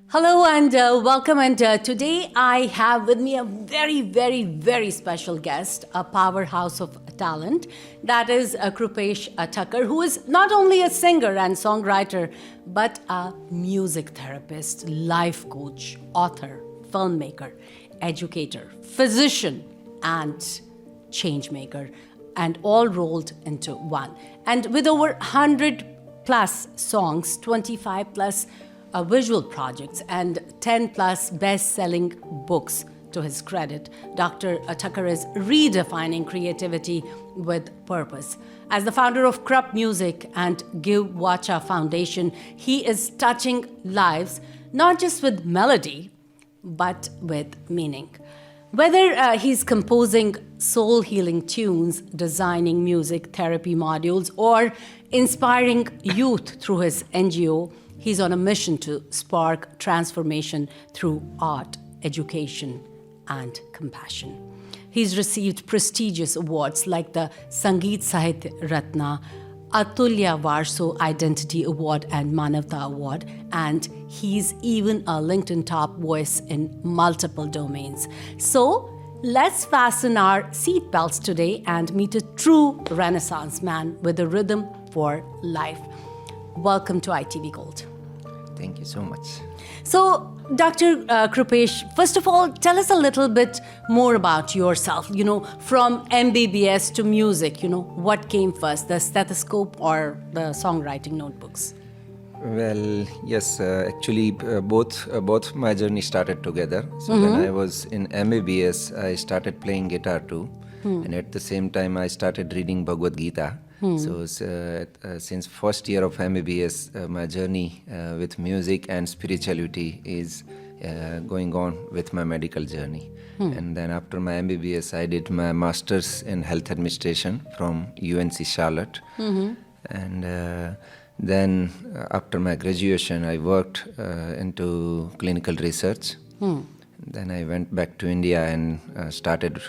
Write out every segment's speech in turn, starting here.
Hello and welcome. And today I have with me a very, very, very special guest, a powerhouse of talent. That is Krupesh Thacker, who is not only a singer and songwriter, but a music therapist, life coach, author, filmmaker, educator, physician, and change maker, and all rolled into one. And with over 100 plus songs, 25 plus visual projects, and 10 plus best-selling books to his credit, Dr. Thacker is redefining creativity with purpose. As the founder of Krup Music and Vatcha Foundation, he is touching lives not just with melody, but with meaning. Whether he's composing soul-healing tunes, designing music therapy modules, or inspiring youth through his NGO, he's on a mission to spark transformation through art, education, and compassion. He's received prestigious awards like the Sangeet Sahitya Ratna, Atulya Varso Identity Award and Manavta Award, and he's even a LinkedIn top voice in multiple domains. So let's fasten our seatbelts today and meet a true Renaissance man with a rhythm for life. Welcome to ITV Gold. Thank you so much. So, Dr. Krupesh, first of all, tell us a little bit more about yourself. From MBBS to music, what came first, the stethoscope or the songwriting notebooks? Well, yes, actually, both my journey started together. So when I was in MBBS, I started playing guitar too, and at the same time, I started reading Bhagat Gita. So since first year of MBBS, my journey with music and spirituality is going on with my medical journey. And then after my MBBS, I did my master's in health administration from UNC Charlotte. And then after my graduation, I worked into clinical research. Then I went back to India and started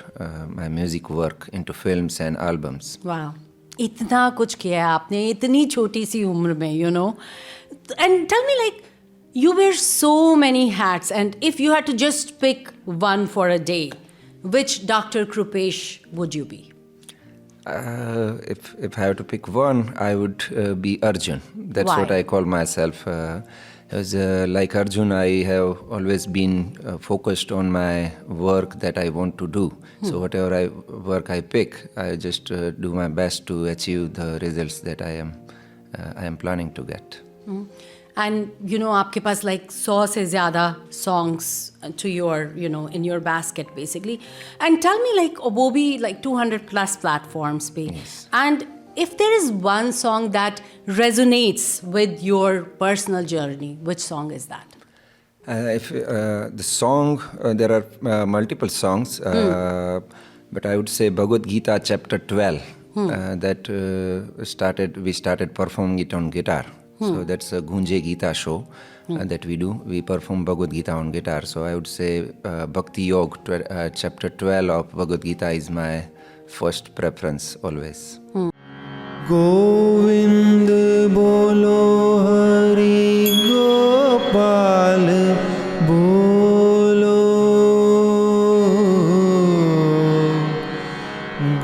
my music work into films and albums. Wow. इतना कुछ किया है आपने इतनी छोटी सी उम्र में, And tell me, you wear so many hats, and if you had to just pick one for a day, which Dr. Krupesh would you be? If I have to pick one, I would be Arjun. That's Why? What I call myself. As like Arjun, I have always been focused on my work that I want to do. So whatever work I pick, I just do my best to achieve the results that I am planning to get. And आपके पास 100 से ज़्यादा songs to your in your basket basically. And tell me वो भी 200 plus platforms पे. Yes. And if there is one song that resonates with your personal journey, which song is that? If the song, there are multiple songs, but I would say Bhagat Gita chapter 12 that we started performing it on guitar. So that's a Gunje Gita show that we do. We perform Bhagavad Gita on guitar. So I would say Bhakti Yoga chapter 12 of Bhagavad Gita is my first preference always. Govind बोलो हरि गोपाल बोलो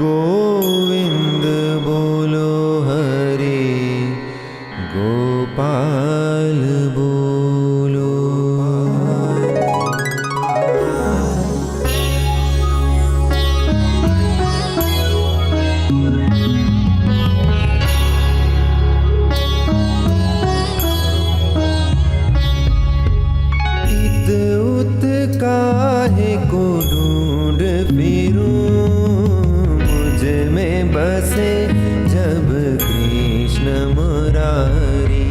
गोविंद बोलो हरि गोपाल बोलो काहे को ढूंढ फिरूं मुझ में बसे जब Krishna Murari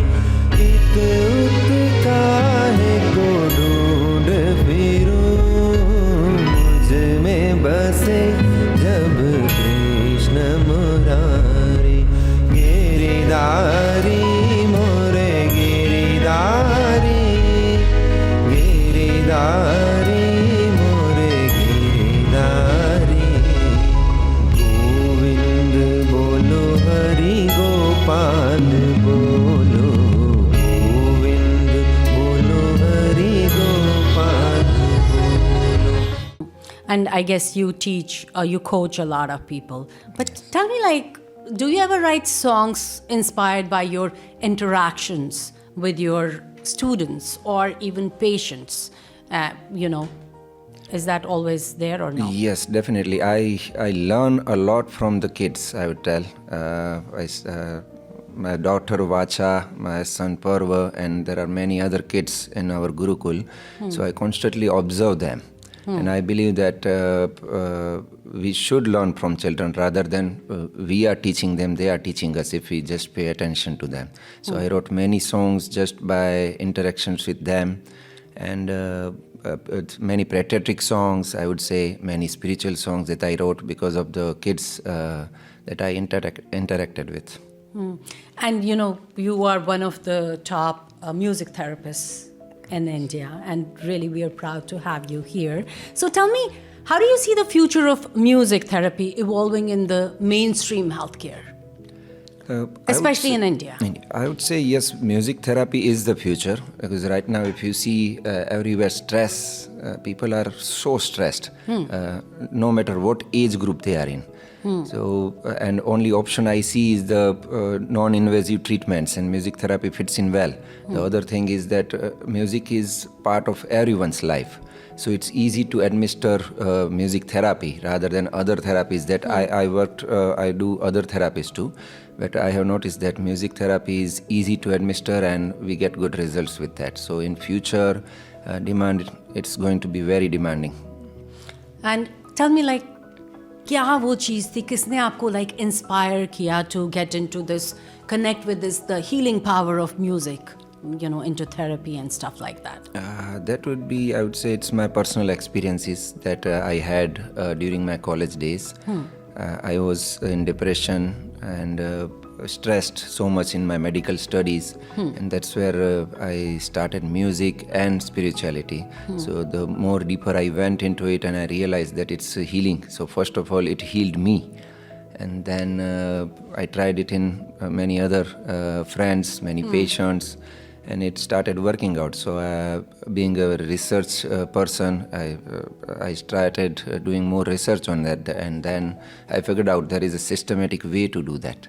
And I guess you teach or you coach a lot of people. But tell me, like, do you ever write songs inspired by your interactions with your students or even patients? Is that always there or no? Yes, definitely. I learn a lot from the kids, I would tell. My daughter Vatcha, my son Parva, and there are many other kids in our Gurukul. So I constantly observe them. And I believe that we should learn from children rather than we are teaching them, they are teaching us if we just pay attention to them. So I wrote many songs just by interactions with them, and many patriotic songs, I would say, many spiritual songs that I wrote because of the kids that I interacted with. And you are one of the top music therapists in India, and really we are proud to have you here. So tell me, how do you see the future of music therapy evolving in the mainstream healthcare, especially in India? I would say yes, music therapy is the future, because right now if you see everywhere stress, people are so stressed, no matter what age group they are in. So, and only option I see is the non-invasive treatments, and music therapy fits in well. The other thing is that music is part of everyone's life. So it's easy to administer music therapy rather than other therapies that I do other therapies too. But I have noticed that music therapy is easy to administer and we get good results with that. So in future, it's going to be very demanding. And tell me, like, क्या वो चीज़ थी, किसने आपको like inspire किया to get into this, connect with this, the healing power of music, into therapy and stuff like that? That would be, I would say, it's my personal experiences that I had during my college days. I was in depression and stressed so much in my medical studies, and that's where I started music and spirituality. So the more deeper I went into it, and I realized that it's healing. So first of all, it healed me, and then I tried it in many other friends, many patients, and it started working out. So being a research person, I started doing more research on that, and then I figured out there is a systematic way to do that.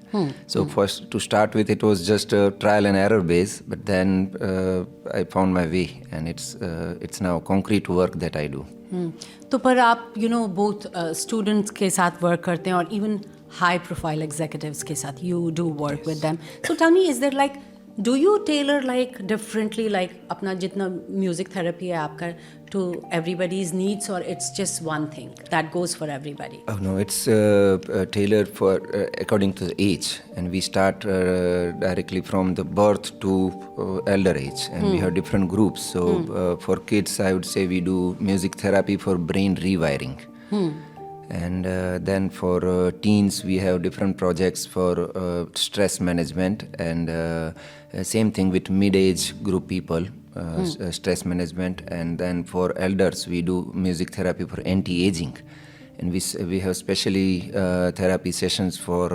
So first, to start with, it was just a trial and error base, but then I found my way, and it's now concrete work that I do. तो पर आप both students के साथ work करते हैं और even high profile executives के साथ you do work with them. So tell me, is there like, do you tailor like differently, like अपना जितना music therapy है आपका, to everybody's needs, or it's just one thing that goes for everybody? Oh no, it's tailored for according to the age, and we start directly from the birth to elder age, and we have different groups. So for kids, I would say we do music therapy for brain rewiring. And then for teens, we have different projects for stress management, and same thing with mid-age group people, stress management. And then for elders, we do music therapy for anti-aging. And we have specially therapy sessions for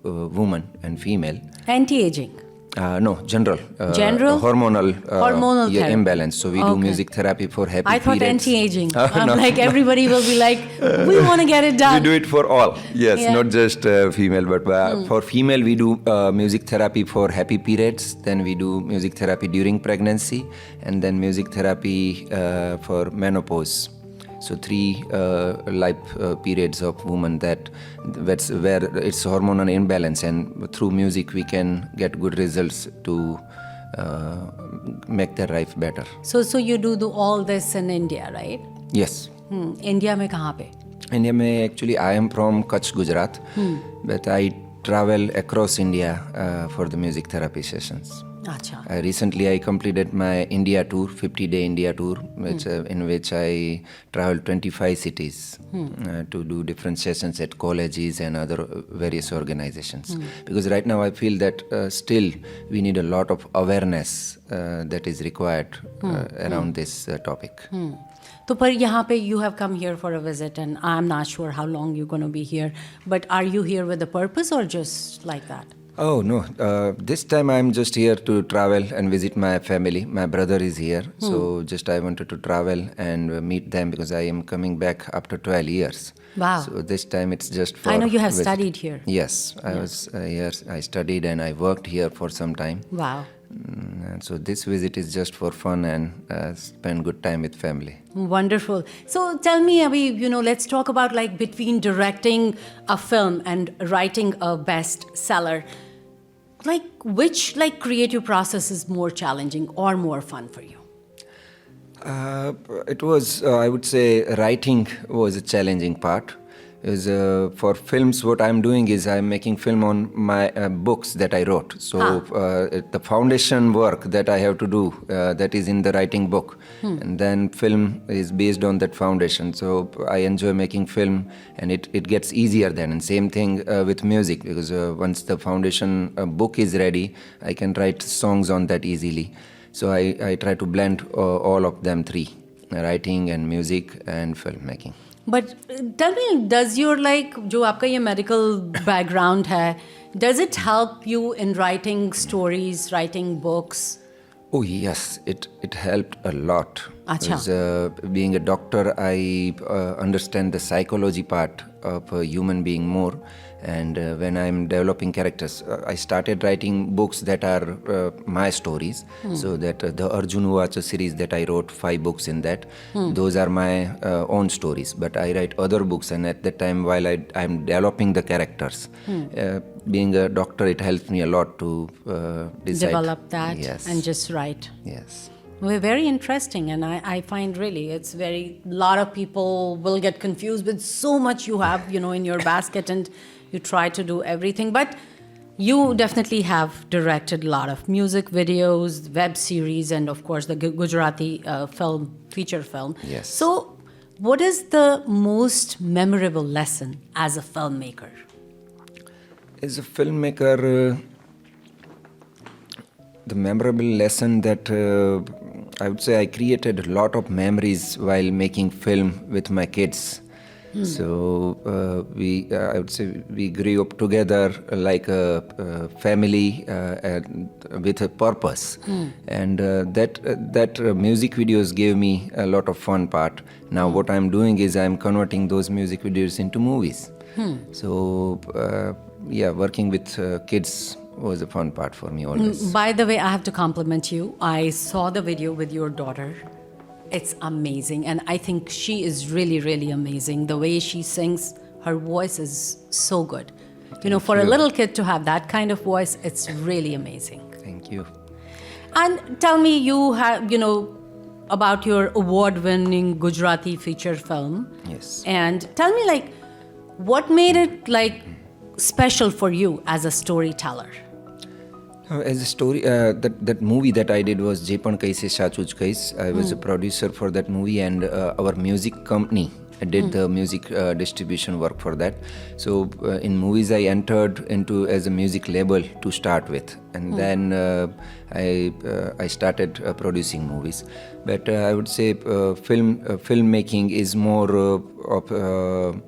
women and female. Anti-aging? No, general. General? Hormonal therapy. imbalance. So we do music therapy for happy I thought periods. anti-aging. No. Like everybody will be like, we want to get it done. We do it for all. Yes, Yeah. not just female, but for female we do music therapy for happy periods. Then we do music therapy during pregnancy, and then music therapy for menopause. So 3 life periods of women that's where it's hormonal imbalance, and through music we can get good results to make their life better. So you do all this in India, right? Yes. India में कहाँ पे? India में actually I am from Kutch, Gujarat, but I travel across India for the music therapy sessions. अच्छा. Recently I completed my India tour, 50-day India tour, in which I traveled 25 cities to do different sessions at colleges and other various organizations. Because right now I feel that still we need a lot of awareness that is required around this topic. तो पर यहाँ पे you have come here for a visit, and I'm not sure how long you're going to be here, but are you here with a purpose or just like that? Oh, no. This time I'm just here to travel and visit my family. My brother is here. So just I wanted to travel and meet them because I am coming back after 12 years. Wow. So this time it's just for I know you have visit. studied here. Yes, I was here. I studied and I worked here for some time. Wow. And so this visit is just for fun and spend good time with family. Wonderful. So tell me, Abhi, let's talk about like between directing a film and writing a bestseller. Like which creative process is more challenging or more fun for you? It was, I would say, writing was a challenging part. Is for films, what I'm doing is I'm making film on my books that I wrote. So the foundation work that I have to do, that is in the writing book. And then film is based on that foundation. So I enjoy making film and it gets easier then. And same thing with music, because once the foundation book is ready, I can write songs on that easily. So I try to blend all of them three, writing and music and filmmaking. But tell me, does your जो आपका ये medical background है, does it help you in writing stories, writing books? Oh yes, it helped a lot. Acha. Because being a doctor, I understand the psychology part of a human being more. And when I'm developing characters, I started writing books that are my stories. So that the Arjun Vatcha series that I wrote, 5 books in that, those are my own stories. But I write other books, and at that time, while I'm developing the characters, being a doctor, it helps me a lot to decide. Develop that Yes. and just write. Yes. Well, very interesting, and I find really it's very. A lot of people will get confused with so much you have, in your basket, and you try to do everything. But you definitely have directed a lot of music videos, web series, and of course the Gujarati feature film. Yes. So, what is the most memorable lesson as a filmmaker? As a filmmaker, the memorable lesson that I would say I created a lot of memories while making film with my kids. So I would say we grew up together like a family and with a purpose, and that music videos gave me a lot of fun part. Now what I'm doing is I'm converting those music videos into movies. So working with kids was a fun part for me always. By the way, I have to compliment you. I saw the video with your daughter. It's amazing. And I think she is really, really amazing. The way she sings, her voice is so good. For a little kid to have that kind of voice, it's really amazing. Thank you. And tell me, you have, about your award-winning Gujarati feature film. Yes. And tell me, what made it, special for you as a storyteller? As a story, that movie that I did was Jepan Kaise Shachuj Kais. I was a producer for that movie, and our music company did the music distribution work for that. So in movies, I entered into as a music label to start with, and then I started producing movies. But I would say filmmaking is more of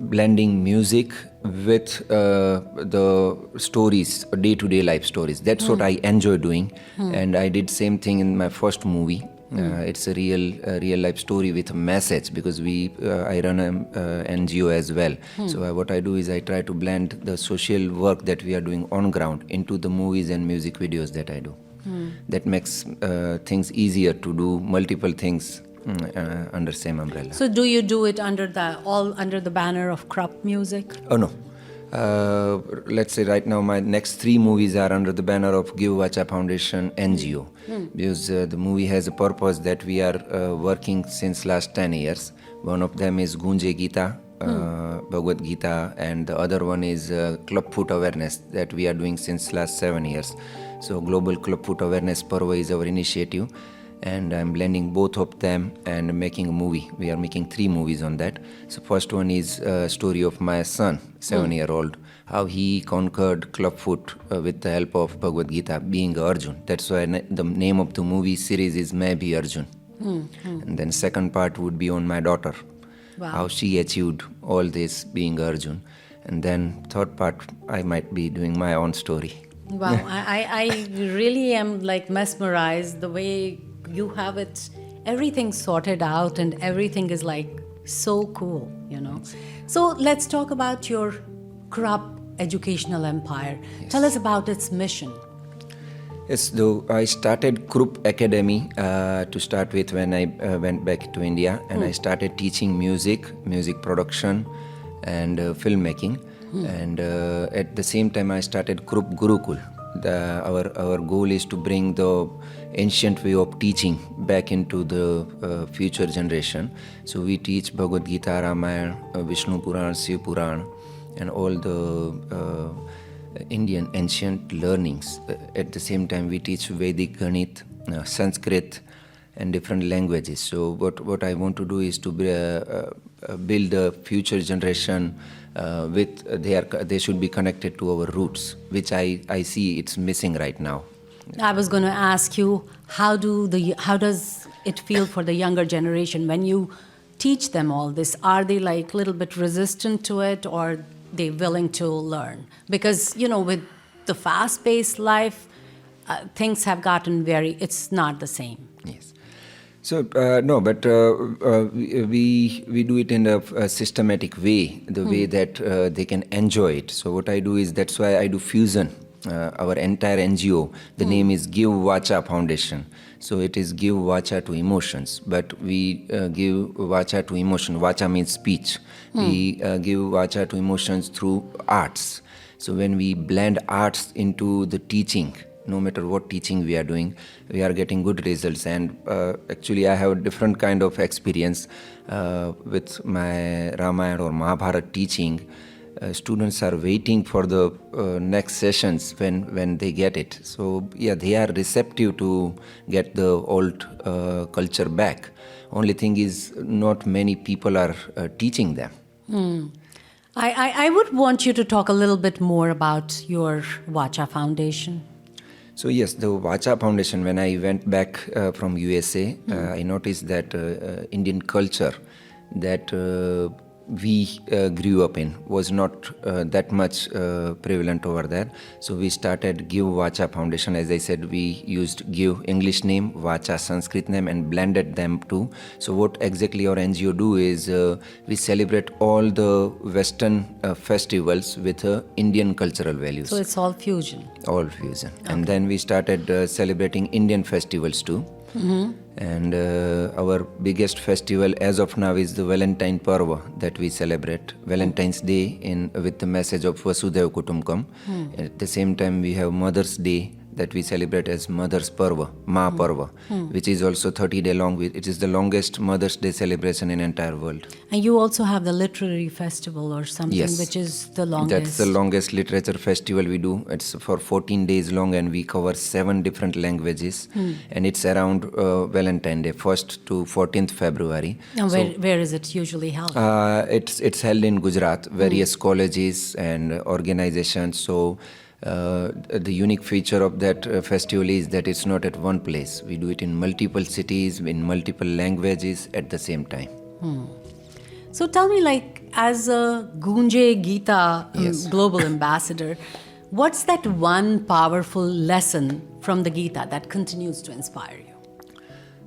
blending music with the stories, day-to-day life stories. That's what I enjoy doing, and I did same thing in my first movie. It's a real life story with a message, because I run an NGO as well. So what I do is I try to blend the social work that we are doing on ground into the movies and music videos that I do. That makes things easier to do multiple things under same umbrella. So do you do it under the banner of Krup Music? Oh no. Let's say right now my next 3 movies are under the banner of Give Vatcha Foundation NGO, because the movie has a purpose that we are working since last 10 years. One of them is Gunje Gita, Bhagat Gita, and the other one is Clubfoot Awareness that we are doing since last 7 years. So Global Clubfoot Awareness Parva is our initiative, and I'm blending both of them and making a movie. We are making 3 movies on that. So first one is a story of my son, 7-year-old, how he conquered Clubfoot with the help of Bhagavad Gita, being Arjun. That's why the name of the movie series is Main Bhi Arjun. And then second part would be on my daughter, how she achieved all this being Arjun. And then third part, I might be doing my own story. Wow, I really am like mesmerized the way you have it, everything sorted out and everything is like so cool, you know. So let's talk about your Krupp educational empire. Tell us about its mission. Yes, though I started Krupp Academy to start with when I went back to India, and I started teaching music production and filmmaking. And at the same time I started Krupp Gurukul. Our goal is to bring the ancient way of teaching back into the future generation. So we teach Bhagat Gita, Ramayana, Vishnu Puran, Shiv Puran, and all the Indian ancient learnings. At the same time we teach Vedic Ganit, Sanskrit, and different languages. So what I want to do is to build a future generation with they should be connected to our roots, which I see it's missing right now. I was going to ask you, how does it feel for the younger generation when you teach them all this? Are they like a little bit resistant to it, or they willing to learn? Because, you know, with the fast-paced life, things have gotten it's not the same. Yes. So no, but we do it in a systematic way, the way that they can enjoy it. So what I do is, that's why I do fusion. Our entire NGO, the name is Give Vatcha Foundation. So it is Give Vatcha to Emotions, but we give Vatcha to emotion. Vatcha means speech. We give Vatcha to emotions through arts. So when we blend arts into the teaching, no matter what teaching we are doing, we are getting good results. And actually I have a different kind of experience with my Ramayana or Mahabharata teaching. Students are waiting for the next sessions when they get it. So yeah, they are receptive to get the old culture back. Only thing is, not many people are teaching them. I would want you to talk a little bit more about your Vatcha Foundation. So yes, the Vatcha Foundation, when I went back from USA, I noticed that Indian culture that we grew up in was not that much prevalent over there. So we started Give Vatcha Foundation. As I said, we used Give English name, Vatcha Sanskrit name, and blended them too. So what exactly our NGO do is we celebrate all the Western festivals with Indian cultural values. So it's all fusion. All fusion. Okay. And then we started celebrating Indian festivals too. And our biggest festival as of now is the Valentine Parva that we celebrate, Valentine's Day with the message of Vasudhaiva Kutumbakam. At the same time we have Mother's Day that we celebrate as Mother's Parva, Ma Parva, which is also 30-day long. It is the longest Mother's Day celebration in entire world. And you also have the literary festival or something, yes, which is the longest. That's the longest literature festival we do. It's for 14 days long and we cover 7 different languages. And it's around Valentine Day, 1st to 14th February. And where is it usually held? It's held in Gujarat, various colleges and organizations. So the unique feature of that festival is that it's not at one place. We do it in multiple cities, in multiple languages at the same time. So tell me, like, as a Gunje Gita global ambassador, what's that one powerful lesson from the Gita that continues to inspire you?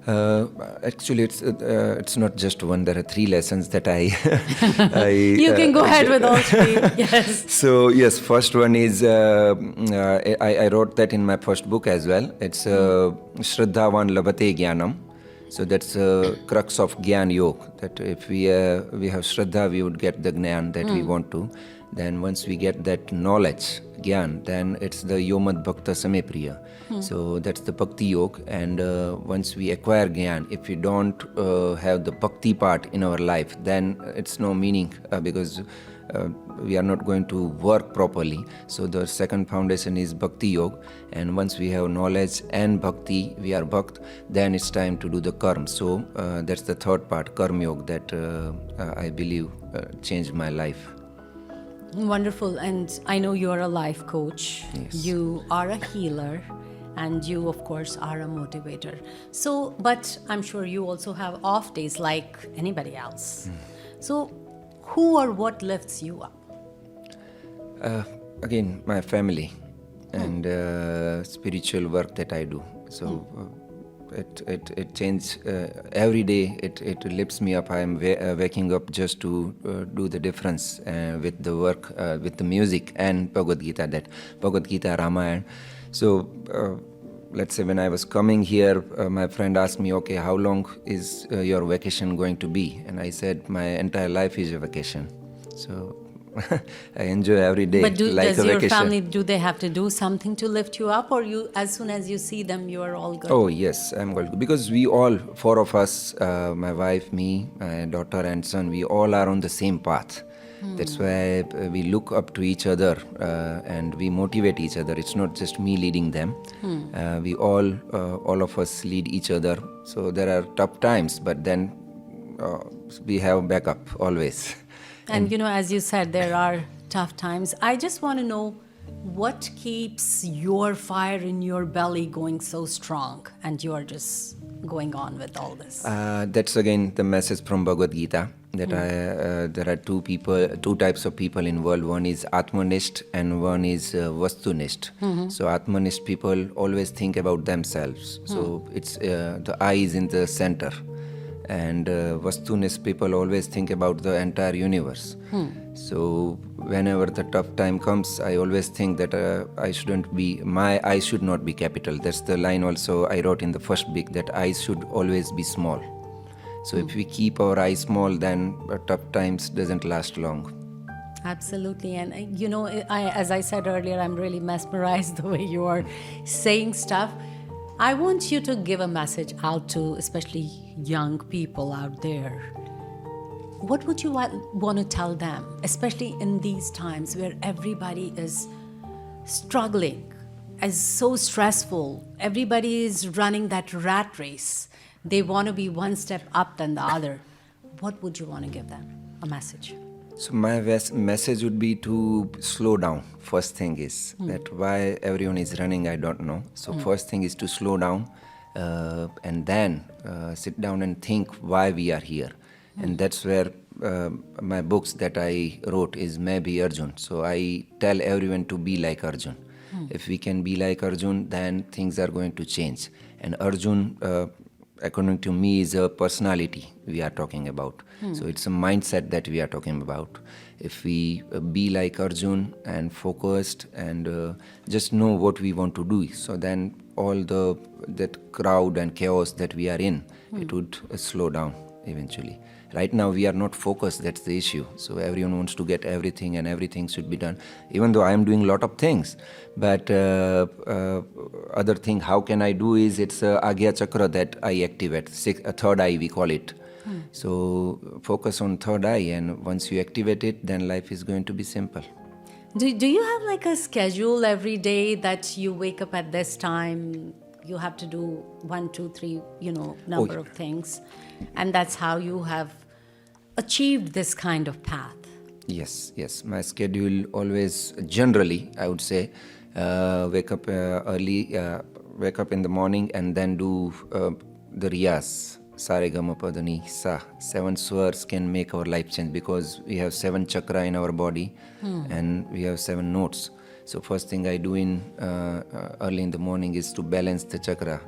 Actually, it's not just one. There are 3 lessons that I you can go ahead with all 3. Yes. So yes, first one is I wrote that in my first book as well. It's Shraddhavan Labhate Jnanam. So that's the crux of Gyan Yoga. That if we have Shraddha, we would get the Gnan that we want to. Then once we get that knowledge, Gyan, then it's the Yomad Bhakta Samepriya. So that's the Bhakti Yoga. And once we acquire Gyan, if we don't have the Bhakti part in our life, then it's no meaning because we are not going to work properly. So the second foundation is Bhakti Yoga. And once we have knowledge and Bhakti, we are Bhakt, then it's time to do the Karma. So that's the third part, Karma Yoga, that I believe changed my life. Wonderful. And I know you're a life coach. Yes. You are a healer. And you, of course, are a motivator. So, but I'm sure you also have off days like anybody else. So, who or what lifts you up? Again, my family and spiritual work that I do. So it changes every day. It lifts me up. I am waking up just to do the difference with the work, with the music and Bhagat Gita. That Bhagat Gita, Ramayana. So let's say when I was coming here, my friend asked me, okay, how long is your vacation going to be? And I said, my entire life is a vacation. So I enjoy every day But like does a your vacation. family, do they have to do something to lift you up, or you, as soon as you see them, you are all good? Oh yes, I'm good. Because we all, four of us, my wife, me, my daughter and son, we all are on the same path. That's why we look up to each other and we motivate each other. It's not just me leading them. We all of us lead each other. So there are tough times, but then we have backup always. And you know, as you said, there are tough times. I just want to know what keeps your fire in your belly going so strong, and you are just going on with all this. That's again the message from Bhagavad Gita that there are two types of people in world. One is Atmanist and one is Vastunist. So Atmanist people always think about themselves. So it's the I is in the center. And Vastunist people always think about the entire universe. So whenever the tough time comes, I always think that my I should not be capital. That's the line also I wrote in the first book, that I should always be small. So if we keep our I small, then tough times doesn't last long. Absolutely. And you know, as I said earlier, I'm really mesmerized the way you are saying stuff. I want you to give a message out to especially young people out there. What would you want to tell them, especially in these times where everybody is struggling, is so stressful, everybody is running that rat race. They want to be one step up than the other. What would you want to give them? A message. So my message would be to slow down. First thing is that why everyone is running, I don't know. So first thing is to slow down and then sit down and think why we are here. And that's where my books that I wrote is maybe Arjun. So I tell everyone to be like Arjun. If we can be like Arjun, then things are going to change. And Arjun, according to me, is a personality we are talking about. So it's a mindset that we are talking about. If we be like Arjun and focused and just know what we want to do, so then all that crowd and chaos that we are in, it would slow down eventually. Right now we are not focused, that's the issue. So everyone wants to get everything and everything should be done. Even though I am doing a lot of things, but other thing, how can I do is, it's Agya Chakra that I activate, third eye we call it. So focus on third eye, and once you activate it, then life is going to be simple. Do you have like a schedule every day that you wake up at this time? You have to do 1, 2, 3, number of things. And that's how you have achieved this kind of path. Yes. My schedule always, generally, I would say, wake up early, wake up in the morning and then do the riyas. Sa re ga ma pa dha ni sa. 7 swars can make our life change, because we have 7 chakra in our body and we have 7 notes. So first thing I do in early in the morning is to balance the chakra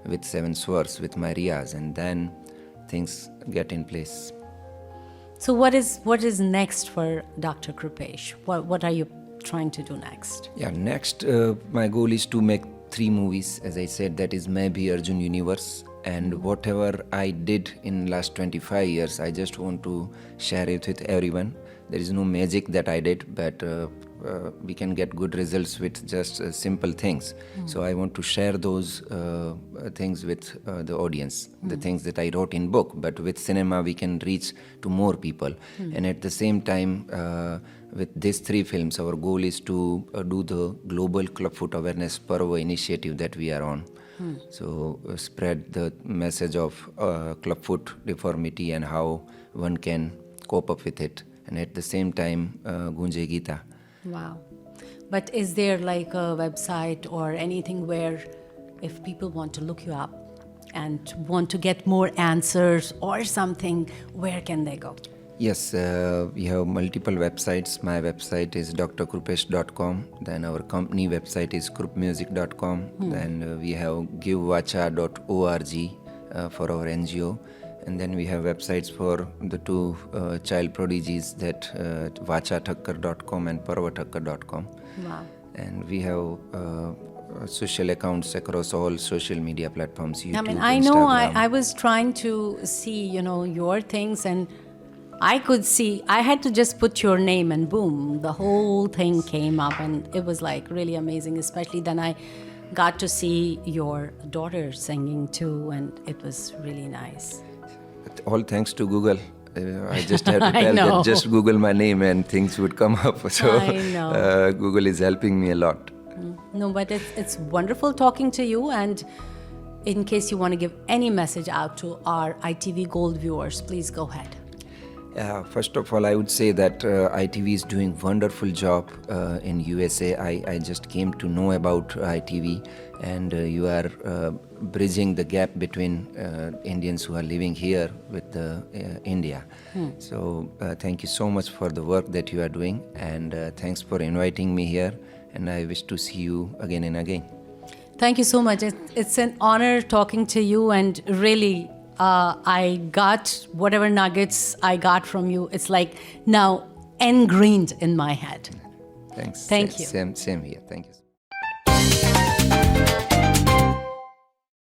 with 7 swars with my riyas, and then things get in place. So what is next for Dr. Krupesh? What are you trying to do next? Yeah, next my goal is to make 3 movies. As I said, that is maybe Arjun Universe. And whatever I did in last 25 years, I just want to share it with everyone. There is no magic that I did, but we can get good results with just simple things. So I want to share those things with the audience, the things that I wrote in book. But with cinema, we can reach to more people. And at the same time, with these 3 films, our goal is to do the global clubfoot awareness Parva initiative that we are on. So spread the message of clubfoot deformity and how one can cope up with it. And at the same time, Gunje Gita. Wow. But is there like a website or anything where if people want to look you up and want to get more answers or something, where can they go? Yes, we have multiple websites. My website is drkrupesh.com. Then our company website is krupmusic.com. Then we have givevatcha.org for our NGO. And then we have websites for the two child prodigies, that vatchathacker.com and parvathacker.com. Wow. And we have social accounts across all social media platforms, YouTube, I mean, I know Instagram. I was trying to see, your things, and I could see, I had to just put your name and boom, the whole thing came up, and it was like really amazing, especially then I got to see your daughter singing too, and it was really nice. All thanks to Google. I just had to I tell know. that just Google my name and things would come up. So I know. Google is helping me a lot. No, but it's wonderful talking to you, and in case you want to give any message out to our ITV Gold viewers, please go ahead. First of all, I would say that ITV is doing wonderful job in USA. I just came to know about ITV, and you are bridging the gap between Indians who are living here with India. So thank you so much for the work that you are doing, and thanks for inviting me here, and I wish to see you again and again. Thank you so much. It's an honor talking to you, and really, I got whatever nuggets I got from you. It's like now ingrained in my head. Thanks. Thank you. Same here. Thank you.